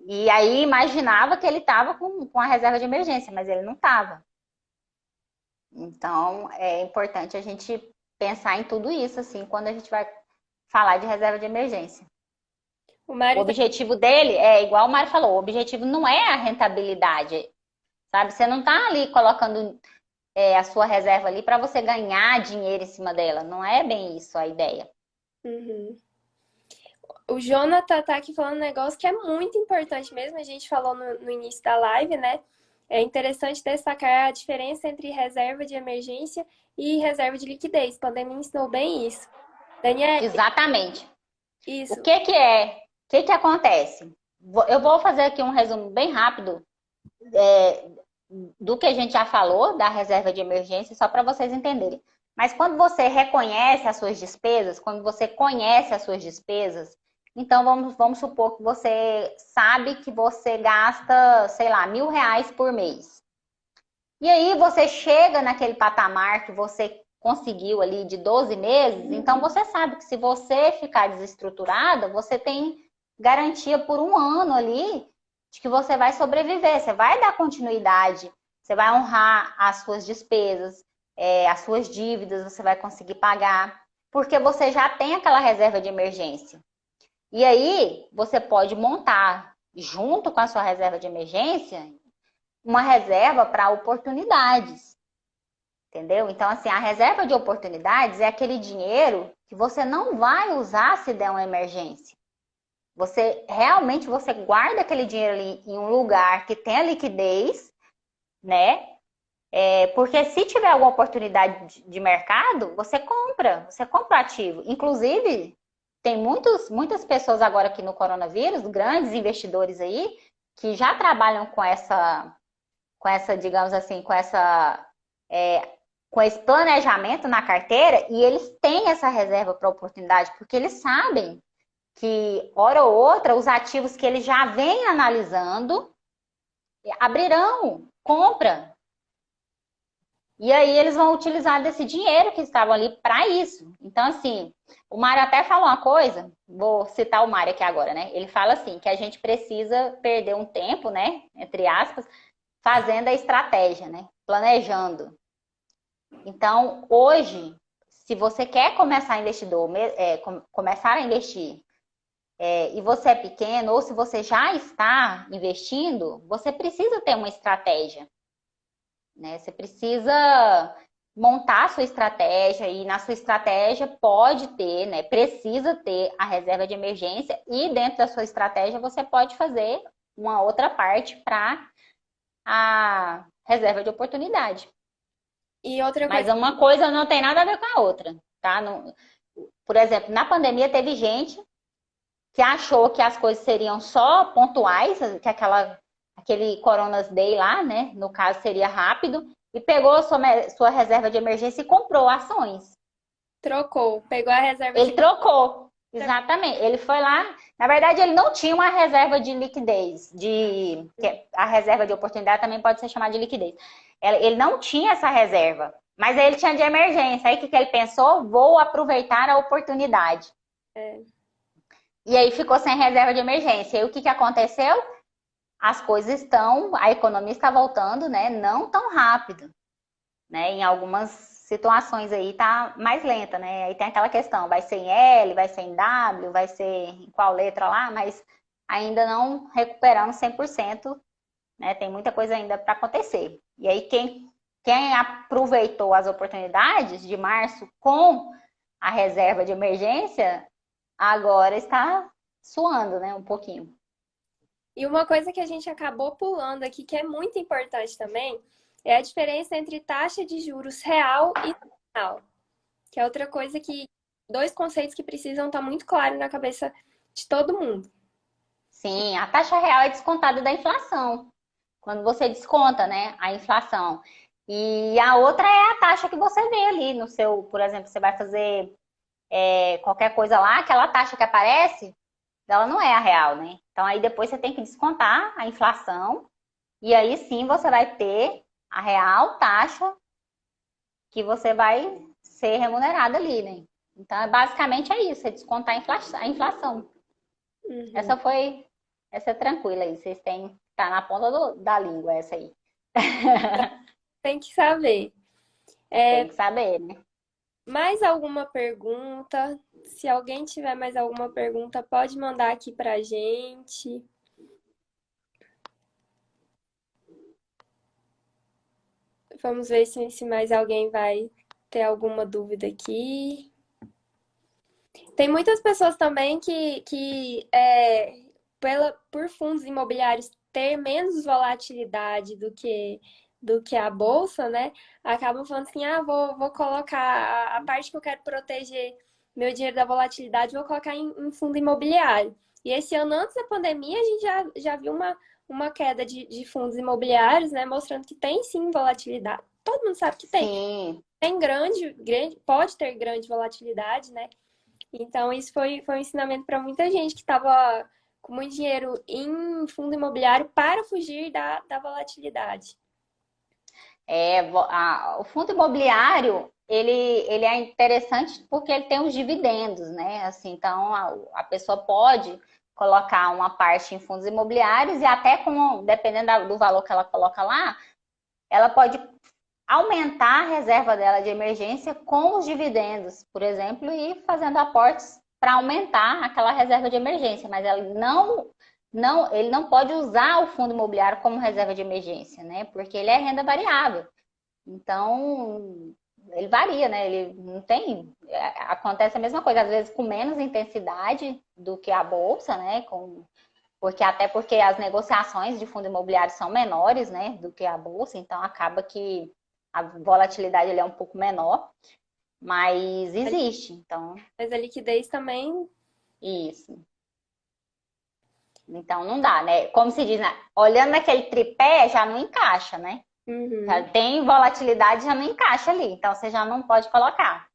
E aí imaginava que ele estava com a reserva de emergência, mas ele não estava. Então, é importante a gente pensar em tudo isso, assim, quando a gente vai falar de reserva de emergência. O O Mário tá... objetivo dele é, igual o Mário falou, o objetivo não é a rentabilidade, sabe? Você não está ali colocando a sua reserva ali para você ganhar dinheiro em cima dela. Não é bem isso a ideia. Uhum. O Jonathan tá aqui falando um negócio que é muito importante mesmo, a gente falou no início da live, né? É interessante destacar a diferença entre reserva de emergência e reserva de liquidez. A pandemia ensinou bem isso. Daniel, Exatamente. O isso. que que é? O que que acontece? Eu vou fazer aqui um resumo bem rápido do que a gente já falou da reserva de emergência, só para vocês entenderem. Mas quando você reconhece as suas despesas, quando você conhece as suas despesas, então vamos supor que você sabe que você gasta, sei lá, R$ 1.000 por mês. E aí você chega naquele patamar que você conseguiu ali de 12 meses, então você sabe que se você ficar desestruturada, você tem garantia por um ano ali de que você vai sobreviver, você vai dar continuidade, você vai honrar as suas despesas, as suas dívidas, você vai conseguir pagar, porque você já tem aquela reserva de emergência. E aí você pode montar, junto com a sua reserva de emergência, uma reserva para oportunidades, entendeu? Então, assim, a reserva de oportunidades é aquele dinheiro que você não vai usar se der uma emergência. Você realmente você guarda aquele dinheiro ali em um lugar que tenha liquidez, né? Porque se tiver alguma oportunidade de mercado, você compra ativo. Inclusive, tem muitas pessoas agora aqui no coronavírus, grandes investidores aí, que já trabalham digamos assim, com esse planejamento na carteira e eles têm essa reserva para oportunidade, porque eles sabem que, hora ou outra, os ativos que eles já vêm analisando abrirão, compra. E aí eles vão utilizar desse dinheiro que estavam ali para isso. Então, assim, o Mário até falou uma coisa, vou citar o Mário aqui agora, né? Ele fala assim, que a gente precisa perder um tempo, né? Entre aspas, fazendo a estratégia, né? Planejando. Então, hoje, se você quer começar a começar a investir, e você é pequeno, ou se você já está investindo, você precisa ter uma estratégia, né? Você precisa montar a sua estratégia e na sua estratégia pode ter, né? Precisa ter a reserva de emergência e dentro da sua estratégia você pode fazer uma outra parte para a reserva de oportunidade. E outra Mas coisa, uma coisa não tem nada a ver com a outra, tá? Por exemplo, na pandemia teve gente que achou que as coisas seriam só pontuais, que aquele Coronas Day lá, né? No caso, seria rápido, e pegou a sua reserva de emergência e comprou ações. trocou, pegou a reserva Ele de. trocou, exatamente. Ele foi lá. Na verdade, ele não tinha uma reserva de liquidez, que a reserva de oportunidade também pode ser chamada de liquidez. Ele não tinha essa reserva, mas ele tinha de emergência. Aí o que ele pensou? Vou aproveitar a oportunidade. É, E aí ficou sem reserva de emergência. E o que aconteceu? As coisas a economia está voltando, né? Não tão rápido, né? Em algumas situações aí tá mais lenta, né? Aí tem aquela questão, vai ser em L, vai ser em W, vai ser em qual letra lá, mas ainda não recuperando 100%, né? Tem muita coisa ainda para acontecer. E aí quem aproveitou as oportunidades de março com a reserva de emergência, agora está suando, né? Um pouquinho. e uma coisa que a gente acabou pulando aqui, que é muito importante também, é a diferença entre taxa de juros real e nominal, que é outra coisa que, dois conceitos que precisam estar muito claros na cabeça de todo mundo. Sim, a taxa real é descontada da inflação. Quando você desconta, né, a inflação. E a outra é a taxa que você vê ali no seu, por exemplo, você vai fazer qualquer coisa lá, aquela taxa que aparece, ela não é a real, né? Então aí depois você tem que descontar a inflação e aí sim você vai ter a real taxa que você vai ser remunerado ali, né? Então, basicamente é isso, é descontar a inflação. Uhum. Essa é tranquila aí, vocês têm, tá na ponta da língua essa aí. Tem que saber. Tem que saber, né? Mais alguma pergunta? Se alguém tiver mais alguma pergunta, pode mandar aqui pra gente. Vamos ver se mais alguém vai ter alguma dúvida aqui. Tem muitas pessoas também por fundos imobiliários ter menos volatilidade do que a bolsa, né? Acabam falando assim, vou colocar a parte que eu quero proteger meu dinheiro da volatilidade, vou colocar em fundo imobiliário. E esse ano, antes da pandemia, a gente já viu uma queda de fundos imobiliários, né? Mostrando que tem sim volatilidade. Todo mundo sabe que tem. Sim, Tem pode ter grande volatilidade, né? Então, isso foi um ensinamento para muita gente que estava com muito dinheiro em fundo imobiliário para fugir da volatilidade. o fundo imobiliário, ele é interessante porque ele tem os dividendos, né? Assim, então, a pessoa pode colocar uma parte em fundos imobiliários e até dependendo do valor que ela coloca lá, ela pode aumentar a reserva dela de emergência com os dividendos, por exemplo, e fazendo aportes para aumentar aquela reserva de emergência, mas ela ele não pode usar o fundo imobiliário como reserva de emergência, né? Porque ele é renda variável. Então, ele varia, né? Ele não tem. Acontece a mesma coisa, às vezes com menos intensidade do que a bolsa, né? Porque as negociações de fundo imobiliário são menores, né? Do que a bolsa, então acaba que a volatilidade ele é um pouco menor, mas existe. Então, Mas a liquidez também. isso. Então não dá, né? Como se diz, né? Olhando naquele tripé, já não encaixa, né? Já Uhum. tem volatilidade, já não encaixa ali. Então você já não pode colocar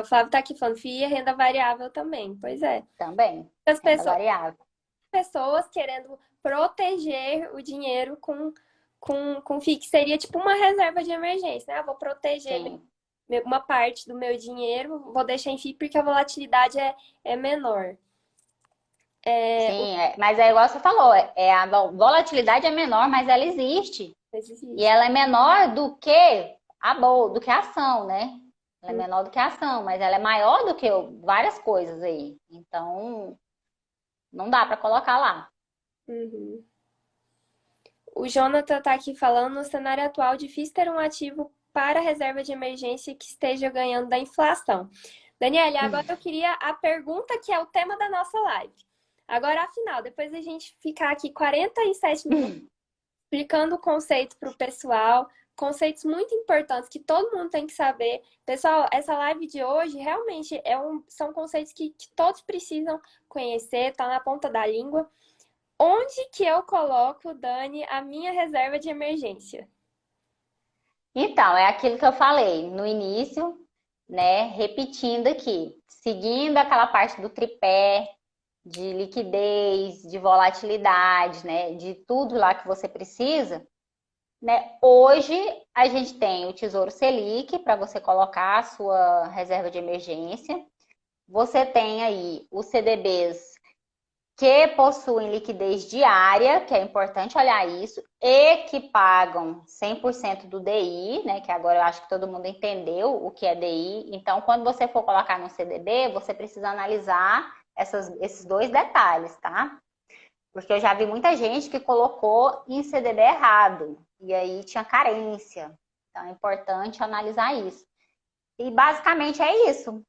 O Flávio tá aqui falando, FII é renda variável também. Pois é. também. As Renda variável. pessoas querendo proteger o dinheiro com FII, que seria tipo uma reserva de emergência, né? Eu vou proteger Sim. uma parte do meu dinheiro, vou deixar em FII porque a volatilidade é menor. É, o Sim, mas é igual você falou, a volatilidade é menor, mas ela existe. que E existe. ela é menor do que do que a ação, né? Ela é menor do que a ação, mas ela é maior do que várias coisas aí. Então, não dá para colocar lá. Uhum. O Jonathan está aqui falando, no cenário atual, difícil ter um ativo para reserva de emergência que esteja ganhando da inflação. Daniela, agora eu queria a pergunta que é o tema da nossa live. Agora, afinal, depois da gente ficar aqui 47 minutos explicando o conceito para o pessoal, conceitos muito importantes que todo mundo tem que saber. Pessoal, essa live de hoje realmente são conceitos que todos precisam conhecer, tá na ponta da língua. Onde que eu coloco, Dani, a minha reserva de emergência? Então, é aquilo que eu falei no início, né? Repetindo aqui, seguindo aquela parte do tripé de liquidez, de volatilidade, né? De tudo lá que você precisa, né? Hoje a gente tem o Tesouro Selic para você colocar a sua reserva de emergência. Você tem aí os CDBs que possuem liquidez diária, que é importante olhar isso, e que pagam 100% do DI, né? Que agora eu acho que todo mundo entendeu o que é DI. Então, quando você for colocar no CDB, você precisa analisar esses dois detalhes, tá? Porque eu já vi muita gente que colocou em CDB errado, e aí tinha carência. Então, é importante analisar isso. E basicamente é isso.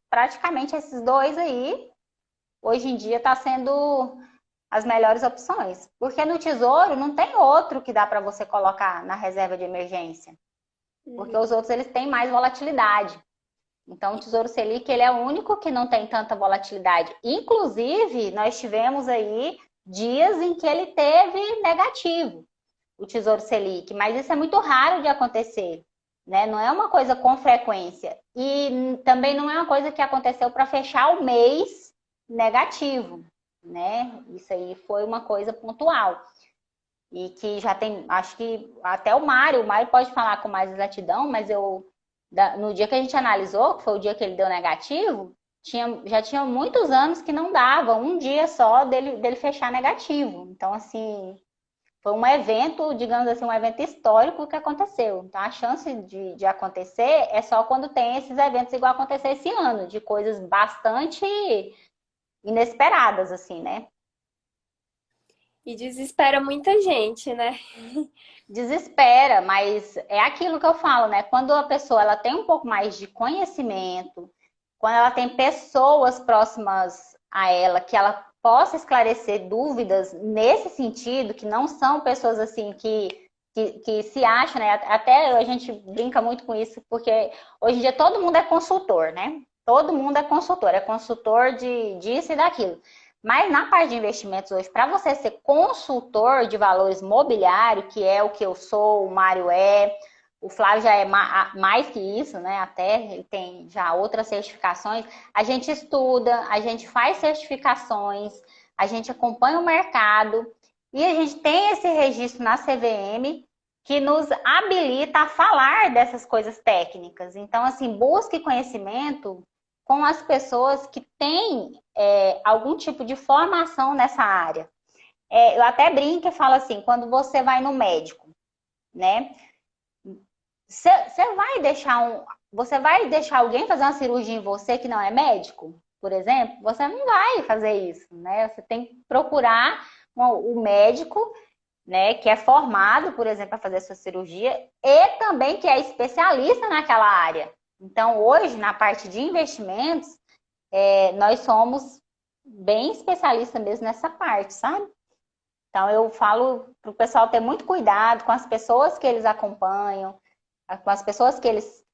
Praticamente esses dois aí hoje em dia está sendo as melhores opções. Porque no Tesouro não tem outro que dá para você colocar na reserva de emergência. Porque Uhum. os outros eles têm mais volatilidade. Então o Tesouro Selic ele é o único que não tem tanta volatilidade. Inclusive, nós tivemos aí dias em que ele teve negativo, o Tesouro Selic, mas isso é muito raro de acontecer, né? Não é uma coisa com frequência. E também não é uma coisa que aconteceu para fechar o mês negativo, né? Isso aí foi uma coisa pontual. E que já tem, acho que até o Mário pode falar com mais exatidão, mas no dia que a gente analisou, que foi o dia que ele deu negativo, já tinha muitos anos que não dava, um dia só dele fechar negativo. Então, assim, foi um evento, digamos assim, um evento histórico que aconteceu. Então, a chance de acontecer é só quando tem esses eventos igual aconteceu esse ano, de coisas bastante inesperadas, assim, né? E desespera muita gente, né? Desespera, mas é aquilo que eu falo, né? Quando a pessoa ela tem um pouco mais de conhecimento, quando ela tem pessoas próximas a ela, que ela possa esclarecer dúvidas nesse sentido, que não são pessoas assim que se acham, né? Até a gente brinca muito com isso, porque hoje em dia todo mundo é consultor, né? Todo mundo é consultor disso e daquilo. Mas na parte de investimentos hoje, para você ser consultor de valores mobiliário, que é o que eu sou, o Mário é, o Flávio já é mais que isso, né? Até ele tem já outras certificações. A gente estuda, a gente faz certificações, a gente acompanha o mercado e a gente tem esse registro na CVM que nos habilita a falar dessas coisas técnicas. Então, assim, busque conhecimento com as pessoas que têm algum tipo de formação nessa área. Eu até brinco e falo assim, quando você vai no médico, né? Você vai deixar alguém fazer uma cirurgia em você que não é médico, por exemplo? Você não vai fazer isso, né? Você tem que procurar o médico, né, que é formado, por exemplo, para fazer a sua cirurgia e também que é especialista naquela área. Então, hoje, na parte de investimentos, nós somos bem especialistas mesmo nessa parte, sabe? Então, eu falo para o pessoal ter muito cuidado com as pessoas que eles acompanham, com as pessoas que eles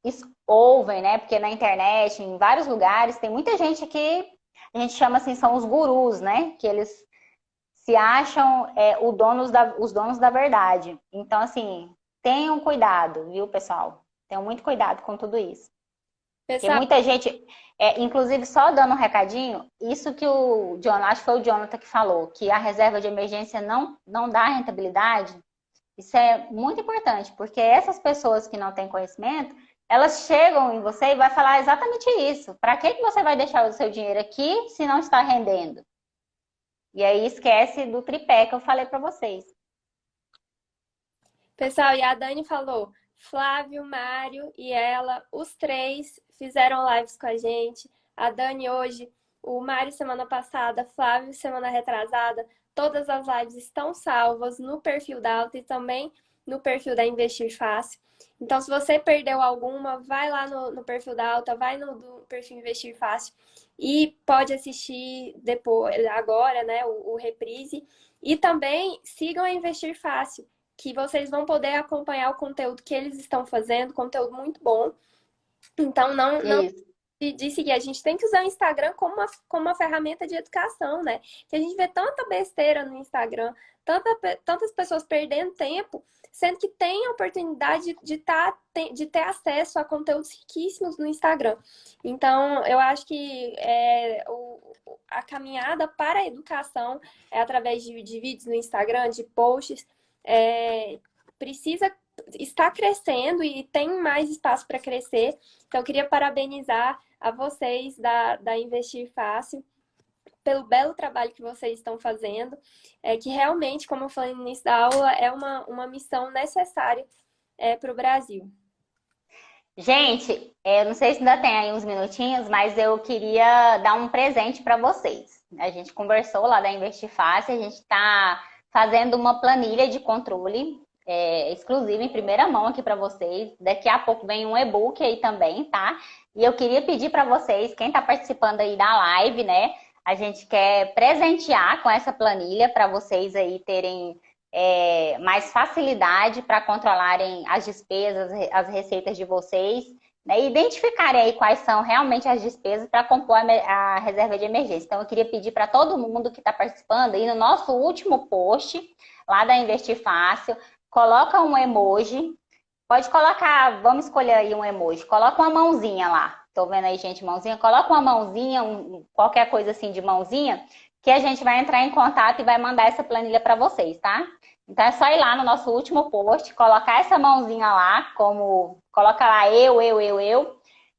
ouvem, né? Porque na internet, em vários lugares, tem muita gente que a gente chama assim, são os gurus, né? Que eles se acham os donos da verdade. Então, assim, tenham cuidado, viu, pessoal? Tenham muito cuidado com tudo isso. Porque Pessoal, muita gente, inclusive só dando um recadinho, isso que o Jonathan, acho que foi o Jonathan que falou, que a reserva de emergência não dá rentabilidade, isso é muito importante, porque essas pessoas que não têm conhecimento, elas chegam em você e vai falar exatamente isso. Para que você vai deixar o seu dinheiro aqui se não está rendendo? E aí esquece do tripé que eu falei para vocês. pessoal, e a Dani falou, Flávio, Mário e ela, os três fizeram lives com a gente. A Dani hoje, o Mário semana passada, Flávio semana retrasada. Todas as lives estão salvas no perfil da Alta e também no perfil da Investir Fácil. Então, se você perdeu alguma, vai lá no perfil da Alta, vai no do perfil Investir Fácil e pode assistir depois, agora, né, o reprise. E também sigam a Investir Fácil, que vocês vão poder acompanhar o conteúdo que eles estão fazendo, conteúdo muito bom. Então, não Isso. de seguir. A gente tem que usar o Instagram como uma ferramenta de educação, né? Que a gente vê tanta besteira no Instagram, tantas pessoas perdendo tempo, sendo que tem a oportunidade de ter acesso a conteúdos riquíssimos no Instagram. Então, eu acho que a caminhada para a educação é através de vídeos no Instagram, de posts, precisa estar crescendo e tem mais espaço para crescer. Então, eu queria parabenizar a vocês da Investir Fácil pelo belo trabalho que vocês estão fazendo, que realmente, como eu falei no início da aula, é uma missão necessária para o Brasil. Gente, eu não sei se ainda tem aí uns minutinhos, mas eu queria dar um presente para vocês. A gente conversou lá da Investir Fácil, a gente está fazendo uma planilha de controle exclusiva em primeira mão aqui para vocês. Daqui a pouco vem um e-book aí também, tá? E eu queria pedir para vocês, quem está participando aí da live, né? A gente quer presentear com essa planilha para vocês aí terem mais facilidade para controlarem as despesas, as receitas de vocês, né? E identificarem aí quais são realmente as despesas para compor a reserva de emergência. Então, eu queria pedir para todo mundo que está participando aí no nosso último post, lá da Investir Fácil, coloca um emoji. Pode colocar, vamos escolher aí um emoji. Coloca uma mãozinha lá. Tô vendo aí, gente, mãozinha. Coloca uma mãozinha, qualquer coisa assim de mãozinha, que a gente vai entrar em contato e vai mandar essa planilha para vocês, tá? Então é só ir lá no nosso último post, colocar essa mãozinha lá, coloca lá eu,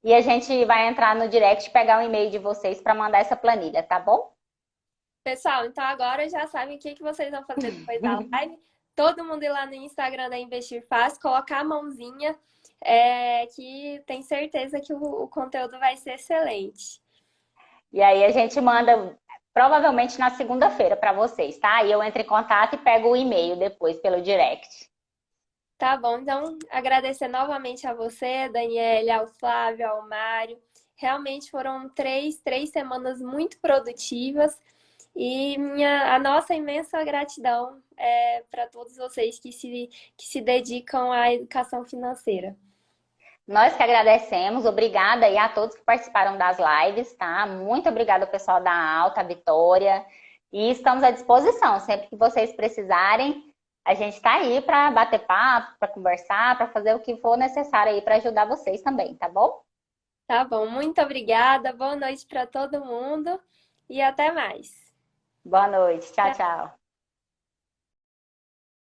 e a gente vai entrar no direct e pegar o e-mail de vocês para mandar essa planilha, tá bom? Pessoal, então agora já sabem o que vocês vão fazer depois da live. Todo mundo ir lá no Instagram da Investir Fácil, colocar a mãozinha, que tem certeza que o conteúdo vai ser excelente. E aí a gente manda provavelmente na segunda-feira para vocês, tá? E eu entro em contato e pego o e-mail depois pelo direct. Tá bom, então agradecer novamente a você, Daniela, ao Flávio, ao Mário. Realmente foram três semanas muito produtivas e a nossa imensa gratidão para todos vocês que se dedicam à educação financeira. Nós que agradecemos, obrigada aí a todos que participaram das lives, tá? Muito obrigada ao pessoal da Alta, Vitória. E estamos à disposição, sempre que vocês precisarem, a gente está aí para bater papo, para conversar, para fazer o que for necessário aí para ajudar vocês também, tá bom? Tá bom, muito obrigada, boa noite para todo mundo e até mais. Boa noite, tchau, tchau.